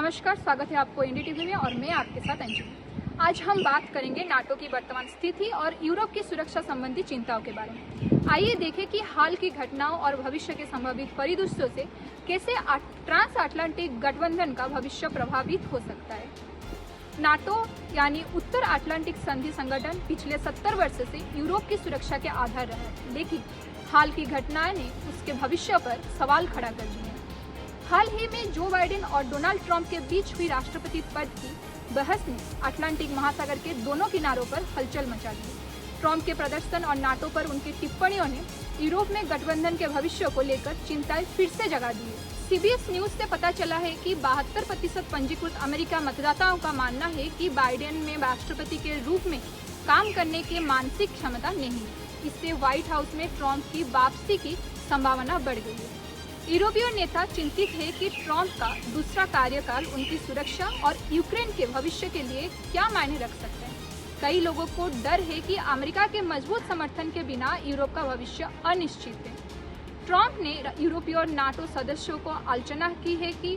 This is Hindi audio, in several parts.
नमस्कार, स्वागत है आपको एनडीटीवी में और मैं आपके साथ अंजलि। आज हम बात करेंगे नाटो की वर्तमान स्थिति और यूरोप की सुरक्षा संबंधी चिंताओं के बारे में। आइए देखें कि हाल की घटनाओं और भविष्य के संभावित परिदृश्यों से कैसे ट्रांस अटलांटिक गठबंधन का भविष्य प्रभावित हो सकता है। नाटो यानी उत्तर अटलांटिक संधि संगठन पिछले 70 वर्ष से यूरोप की सुरक्षा के आधार रहा है, लेकिन हाल की घटनाएं ने उसके भविष्य पर सवाल खड़ा कर दिए हैं। हाल ही में जो बाइडेन और डोनाल्ड ट्रंप के बीच हुई राष्ट्रपति पद की बहस ने अटलांटिक महासागर के दोनों किनारों पर हलचल मचा दी। ट्रंप के प्रदर्शन और नाटो पर उनकी टिप्पणियों ने यूरोप में गठबंधन के भविष्य को लेकर चिंताएं फिर से जगा दी है। CBS न्यूज से पता चला है कि 72% पंजीकृत अमेरिका मतदाताओं का मानना है कि बाइडेन में राष्ट्रपति के रूप में काम करने की मानसिक क्षमता नहीं है। इससे व्हाइट हाउस में ट्रंप की वापसी की संभावना बढ़ गई है। यूरोपीय नेता चिंतित है कि ट्रंप का दूसरा कार्यकाल उनकी सुरक्षा और यूक्रेन के भविष्य के लिए क्या मायने रख सकता है। कई लोगों को डर है कि अमेरिका के मजबूत समर्थन के बिना यूरोप का भविष्य अनिश्चित है। ट्रंप ने यूरोपीय और नाटो सदस्यों को आलोचना की है कि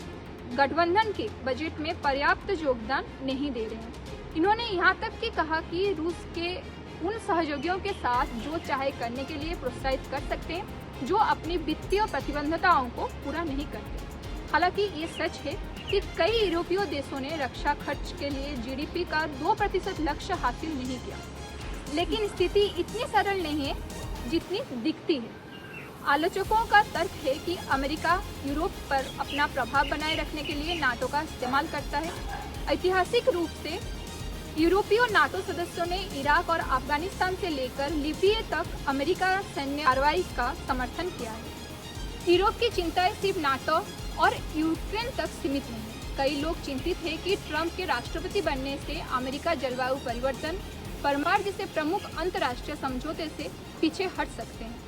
गठबंधन के बजट में पर्याप्त योगदान नहीं दे रहे हैं। इन्होंने यहाँ तक कि कहा कि रूस के उन सहयोगियों के साथ जो चाहे करने के लिए प्रोत्साहित कर सकते हैं जो अपनी वित्तीय प्रतिबद्धताओं को पूरा नहीं करते। हालांकि ये सच है कि कई यूरोपीय देशों ने रक्षा खर्च के लिए GDP का 2% लक्ष्य हासिल नहीं किया, लेकिन स्थिति इतनी सरल नहीं है जितनी दिखती है। आलोचकों का तर्क है कि अमेरिका यूरोप पर अपना प्रभाव बनाए रखने के लिए नाटो का इस्तेमाल करता है। ऐतिहासिक रूप से यूरोपीय और नाटो सदस्यों ने इराक और अफगानिस्तान से लेकर लीबिया तक अमेरिका सैन्य कार्रवाई का समर्थन किया है। यूरोप की चिंताएं सिर्फ नाटो और यूक्रेन तक सीमित नहीं है। कई लोग चिंतित हैं कि ट्रंप के राष्ट्रपति बनने से अमेरिका जलवायु परिवर्तन, परमाणु जैसे प्रमुख अंतर्राष्ट्रीय समझौते से पीछे हट सकते हैं।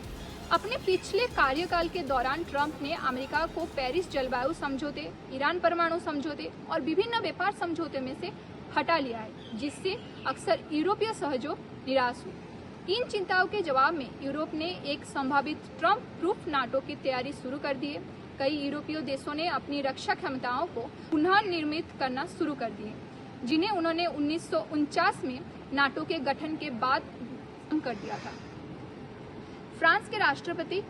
अपने पिछले कार्यकाल के दौरान ट्रंप ने अमेरिका को पेरिस जलवायु समझौते, ईरान परमाणु समझौते और विभिन्न व्यापार समझौते में से हटा लिया है, जिससे अक्सर यूरोपीय सहयोग निराश हुए। इन चिंताओं के जवाब में यूरोप ने एक संभावित ट्रंप प्रूफ नाटो की तैयारी शुरू कर दी है। कई यूरोपीय देशों ने अपनी रक्षा क्षमताओं को पुनः निर्मित करना शुरू कर दिए, जिन्हें उन्होंने 1949 में नाटो के गठन के बाद कर दिया था। फ्रांस के राष्ट्रपति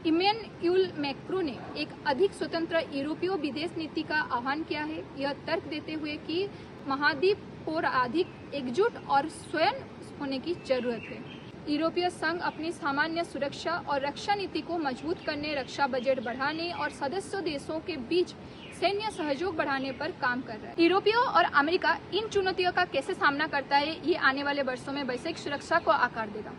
इमैनुअल मैक्रों ने एक अधिक स्वतंत्र यूरोपीय विदेश नीति का आह्वान किया है, यह तर्क देते हुए कि महाद्वीप को अधिक एकजुट और स्वयं होने की जरूरत है। यूरोपीय संघ अपनी सामान्य सुरक्षा और रक्षा नीति को मजबूत करने, रक्षा बजट बढ़ाने और सदस्य देशों के बीच सैन्य सहयोग बढ़ाने पर काम कर रहा है। यूरोपीय और अमेरिका इन चुनौतियों का कैसे सामना करता है, ये आने वाले वर्षों में वैश्विक सुरक्षा को आकार देगा।